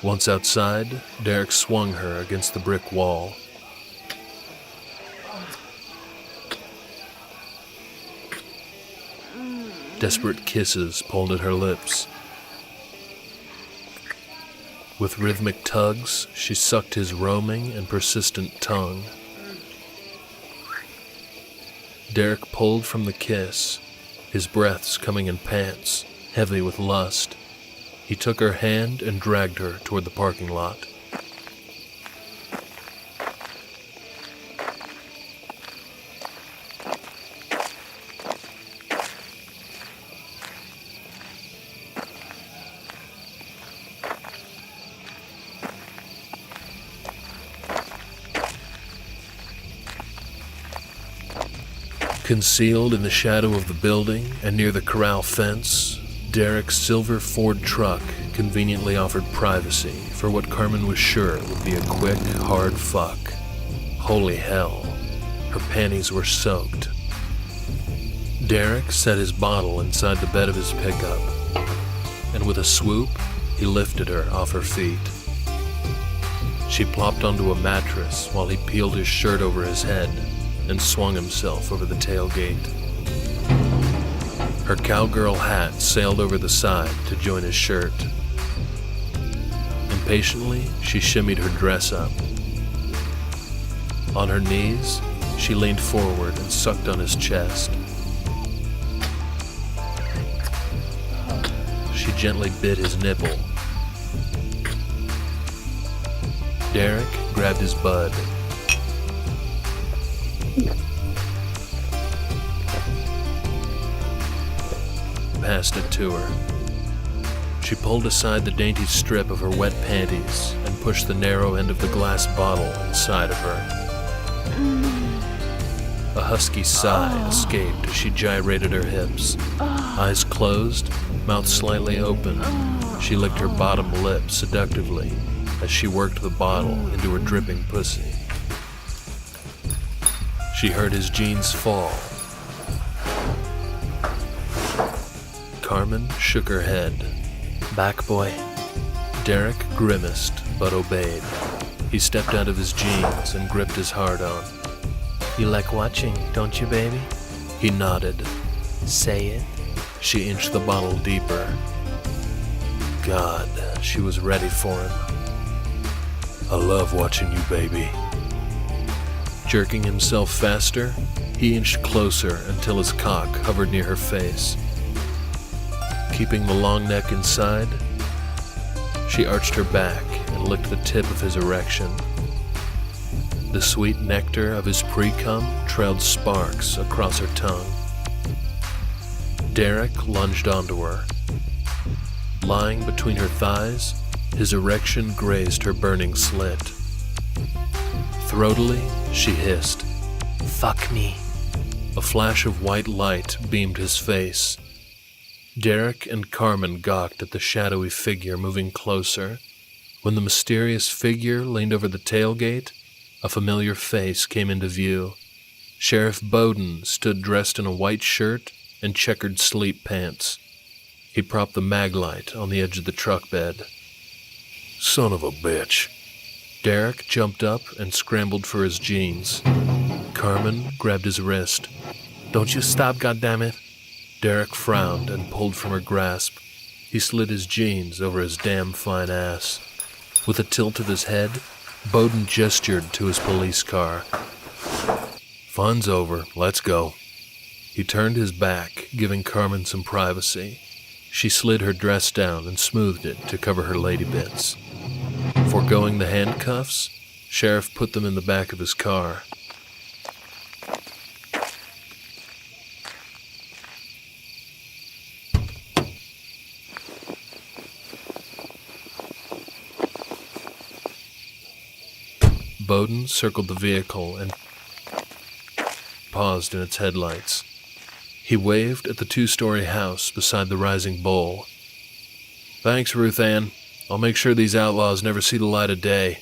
Once outside, Derek swung her against the brick wall. Desperate kisses pulled at her lips. With rhythmic tugs, she sucked his roaming and persistent tongue. Derek pulled from the kiss, his breaths coming in pants, heavy with lust. He took her hand and dragged her toward the parking lot. Concealed in the shadow of the building and near the corral fence, Derek's silver Ford truck conveniently offered privacy for what Carmen was sure would be a quick, hard fuck. Holy hell, her panties were soaked. Derek set his bottle inside the bed of his pickup, and with a swoop, he lifted her off her feet. She plopped onto a mattress while he peeled his shirt over his head and swung himself over the tailgate. Her cowgirl hat sailed over the side to join his shirt. Impatiently, she shimmied her dress up. On her knees, she leaned forward and sucked on his chest. She gently bit his nipple. Derek grabbed his bud. Passed it to her. She pulled aside the dainty strip of her wet panties and pushed the narrow end of the glass bottle inside of her. A husky sigh escaped as she gyrated her hips. Eyes closed, mouth slightly open, she licked her bottom lip seductively as she worked the bottle into her dripping pussy. She heard his jeans fall. Carmen shook her head. Back, boy. Derek grimaced, but obeyed. He stepped out of his jeans and gripped his hard-on. You like watching, don't you, baby? He nodded. Say it. She inched the bottle deeper. God, she was ready for him. I love watching you, baby. Jerking himself faster, he inched closer until his cock hovered near her face. Keeping the long neck inside, she arched her back and licked the tip of his erection. The sweet nectar of his pre-cum trailed sparks across her tongue. Derek lunged onto her. Lying between her thighs, his erection grazed her burning slit. Throatily, she hissed, "Fuck me." A flash of white light beamed his face. Derek and Carmen gawked at the shadowy figure moving closer. When the mysterious figure leaned over the tailgate, a familiar face came into view. Sheriff Bowden stood dressed in a white shirt and checkered sleep pants. He propped the mag light on the edge of the truck bed. Son of a bitch. Derek jumped up and scrambled for his jeans. Carmen grabbed his wrist. Don't you stop, goddammit. Derek frowned and pulled from her grasp. He slid his jeans over his damn fine ass. With a tilt of his head, Bowden gestured to his police car. Fun's over, let's go. He turned his back, giving Carmen some privacy. She slid her dress down and smoothed it to cover her lady bits. Foregoing the handcuffs, Sheriff put them in the back of his car. Bowden circled the vehicle and paused in its headlights. He waved at the 2-story house beside the rising bowl. Thanks, Ruth Ann. I'll make sure these outlaws never see the light of day.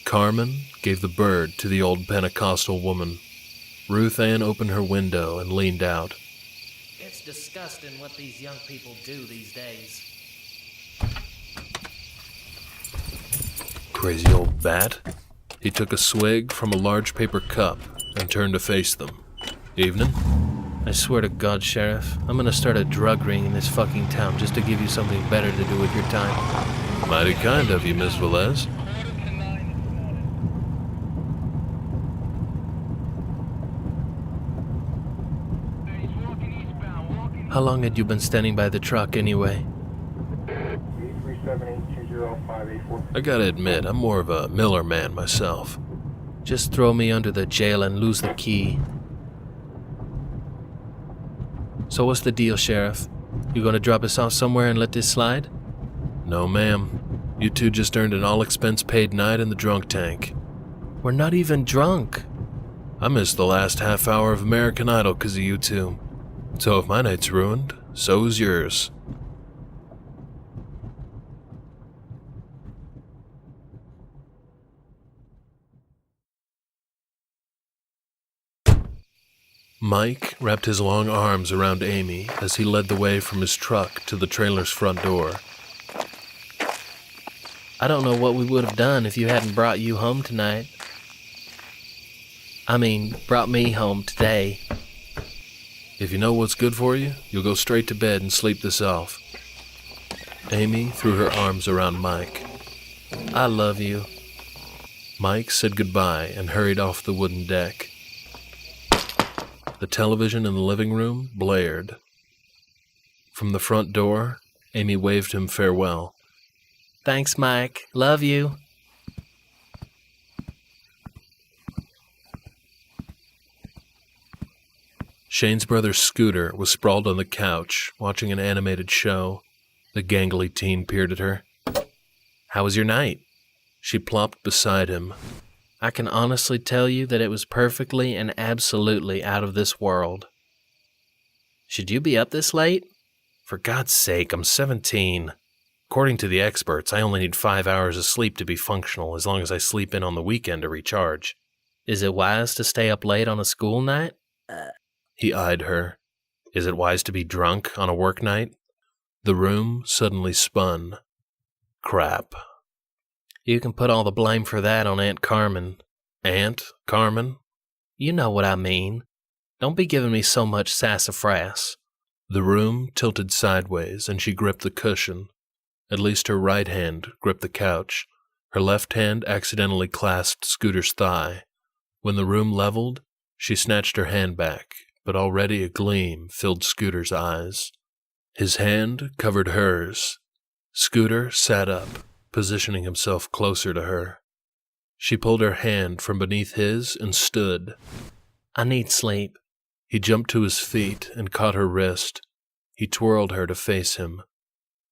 Carmen gave the bird to the old Pentecostal woman. Ruth Ann opened her window and leaned out. It's disgusting what these young people do these days. Crazy old bat. He took a swig from a large paper cup and turned to face them. Evening? I swear to God, Sheriff, I'm gonna start a drug ring in this fucking town just to give you something better to do with your time. Mighty kind of you, Miss Velez. How long had you been standing by the truck anyway? E15 I gotta admit, I'm more of a Miller man myself. Just throw me under the jail and lose the key. So what's the deal, Sheriff? You gonna drop us off somewhere and let this slide? No, ma'am. You two just earned an all-expense-paid night in the drunk tank. We're not even drunk. I missed the last half hour of American Idol 'cause of you two. So if my night's ruined, so is yours. Mike wrapped his long arms around Amy as he led the way from his truck to the trailer's front door. I don't know what we would have done if you hadn't brought you home tonight. Brought me home today. If you know what's good for you, you'll go straight to bed and sleep this off. Amy threw her arms around Mike. I love you. Mike said goodbye and hurried off the wooden deck. The television in the living room blared. From the front door, Amy waved him farewell. Thanks, Mike. Love you. Shane's brother Scooter was sprawled on the couch, watching an animated show. The gangly teen peered at her. How was your night? She plopped beside him. I can honestly tell you that it was perfectly and absolutely out of this world. Should you be up this late? For God's sake, I'm 17. According to the experts, I only need 5 hours of sleep to be functional as long as I sleep in on the weekend to recharge. Is it wise to stay up late on a school night? He eyed her. Is it wise to be drunk on a work night? The room suddenly spun. Crap. You can put all the blame for that on Aunt Carmen. Aunt Carmen? You know what I mean. Don't be giving me so much sassafras. The room tilted sideways and she gripped the cushion. At least her right hand gripped the couch. Her left hand accidentally clasped Scooter's thigh. When the room leveled, she snatched her hand back, but already a gleam filled Scooter's eyes. His hand covered hers. Scooter sat up, positioning himself closer to her. She pulled her hand from beneath his and stood. I need sleep. He jumped to his feet and caught her wrist. He twirled her to face him.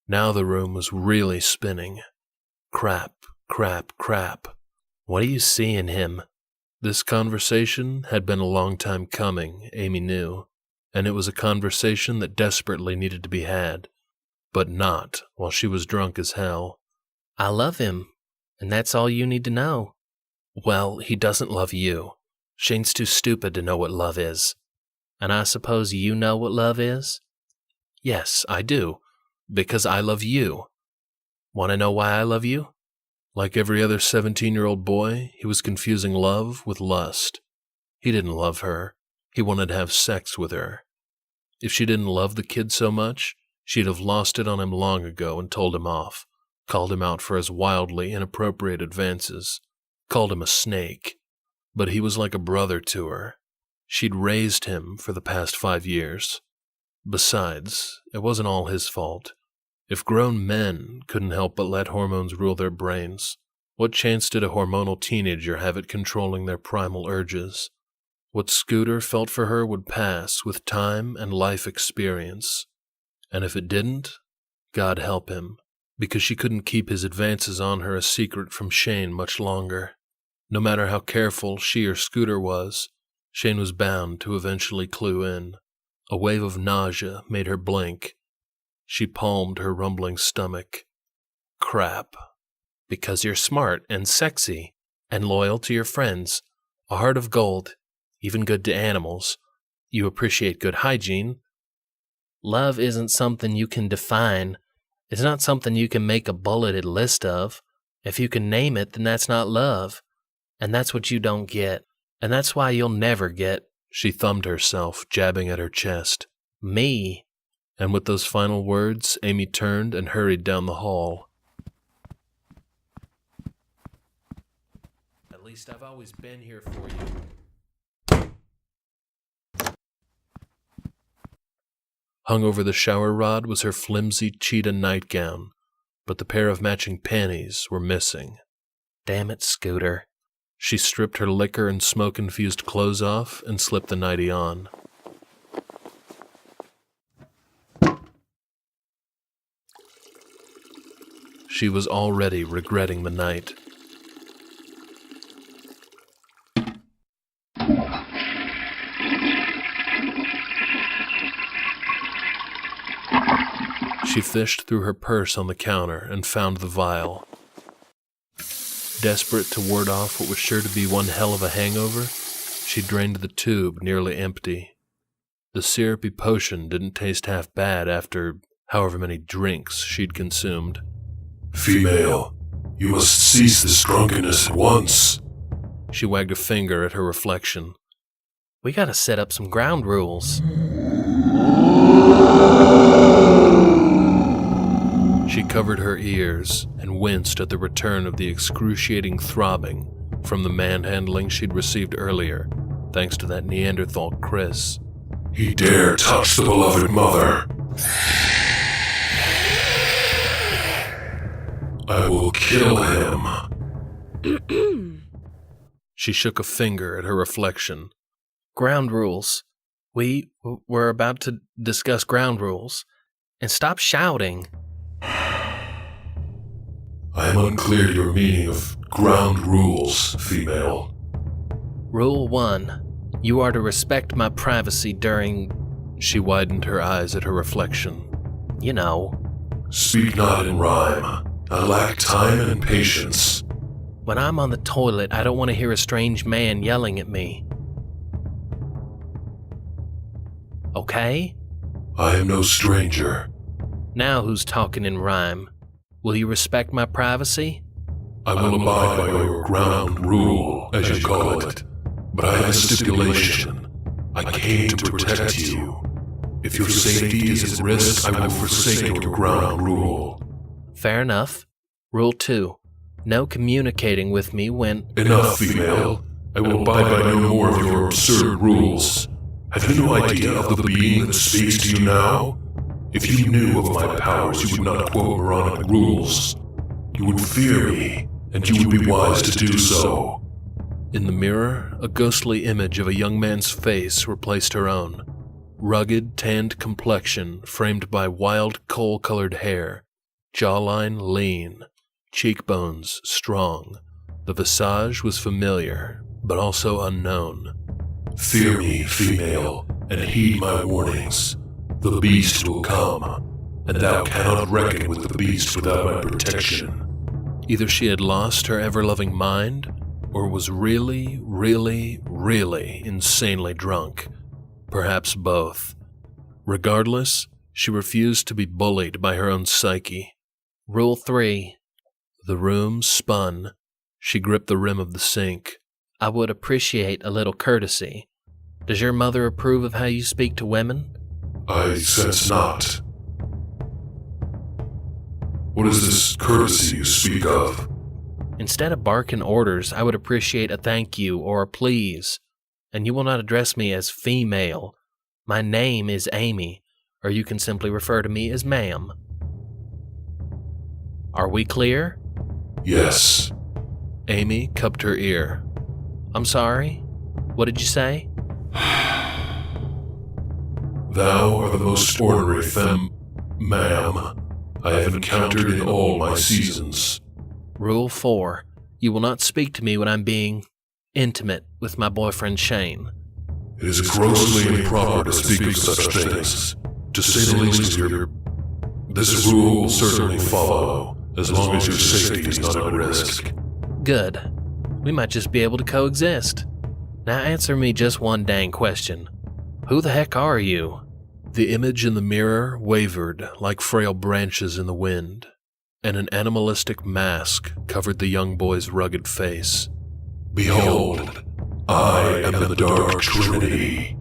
Now the room was really spinning. Crap, crap, crap. What do you see in him? This conversation had been a long time coming, Amy knew, and it was a conversation that desperately needed to be had, but not while she was drunk as hell. I love him, and that's all you need to know. Well, he doesn't love you. Shane's too stupid to know what love is. And I suppose you know what love is? Yes, I do, because I love you. Want to know why I love you? Like every other 17-year-old boy, he was confusing love with lust. He didn't love her. He wanted to have sex with her. If she didn't love the kid so much, she'd have lost it on him long ago and told him off, called him out for his wildly inappropriate advances, called him a snake. But he was like a brother to her. She'd raised him for the past 5 years. Besides, it wasn't all his fault. If grown men couldn't help but let hormones rule their brains, what chance did a hormonal teenager have at controlling their primal urges? What Scooter felt for her would pass with time and life experience. And if it didn't, God help him, because she couldn't keep his advances on her a secret from Shane much longer. No matter how careful she or Scooter was, Shane was bound to eventually clue in. A wave of nausea made her blink. She palmed her rumbling stomach. Crap. Because you're smart and sexy and loyal to your friends, a heart of gold, even good to animals. You appreciate good hygiene. Love isn't something you can define. It's not something you can make a bulleted list of. If you can name it, then that's not love. And that's what you don't get. And that's why you'll never get. She thumbed herself, jabbing at her chest. Me. And with those final words, Amy turned and hurried down the hall. At least I've always been here for you. Hung over the shower rod was her flimsy cheetah nightgown, but the pair of matching panties were missing. Damn it, Scooter. She stripped her liquor and smoke-infused clothes off and slipped the nightie on. She was already regretting the night. She fished through her purse on the counter and found the vial. Desperate to ward off what was sure to be one hell of a hangover, she drained the tube nearly empty. The syrupy potion didn't taste half bad after however many drinks she'd consumed. Female, you must cease this drunkenness at once. She wagged a finger at her reflection. We gotta set up some ground rules. She covered her ears and winced at the return of the excruciating throbbing from the manhandling she'd received earlier, thanks to that Neanderthal Chris. He dare touch the beloved mother. I will kill him. She shook a finger at her reflection. Ground rules. We were about to discuss ground rules. And stop shouting. I am unclear to your meaning of ground rules, female. Rule 1. You are to respect my privacy during... She widened her eyes at her reflection. You know. Speak not in rhyme. I lack time and patience. When I'm on the toilet, I don't want to hear a strange man yelling at me. Okay? I am no stranger. Now who's talking in rhyme? Will you respect my privacy? I will abide by your ground rule, as you call it. But I have a stipulation. I came to protect you. If your safety is at risk, I will forsake your ground rule. Fair enough. Rule 2. No communicating with me when... Enough, female. I will abide by no more of your absurd rules. Have you no idea of the being that speaks to you now? If you knew of my powers, you would not quote moronic rules. You would fear me, and you would be wise to do so. In the mirror, a ghostly image of a young man's face replaced her own. Rugged, tanned complexion framed by wild, coal-colored hair. Jawline lean. Cheekbones strong. The visage was familiar, but also unknown. Fear me, female, and heed my warnings. The beast will come, and thou cannot reckon with the beast without my protection. Either she had lost her ever-loving mind, or was really, really, really insanely drunk. Perhaps both. Regardless, she refused to be bullied by her own psyche. Rule 3. The room spun. She gripped the rim of the sink. I would appreciate a little courtesy. Does your mother approve of how you speak to women? I sense not. What is this courtesy you speak of? Instead of barking orders, I would appreciate a thank you or a please. And you will not address me as female. My name is Amy, or you can simply refer to me as ma'am. Are we clear? Yes. Amy cupped her ear. I'm sorry? What did you say? Thou art the most ordinary ma'am, I have encountered in all my seasons. Rule 4. You will not speak to me when I'm being intimate with my boyfriend Shane. It is grossly improper to speak of such things. To say the least, this rule will certainly follow, as long as your safety is not at risk. Good. We might just be able to coexist. Now answer me just one dang question. Who the heck are you? The image in the mirror wavered like frail branches in the wind. and an animalistic mask covered the young boy's rugged face. Behold, I am the Dark Trinity.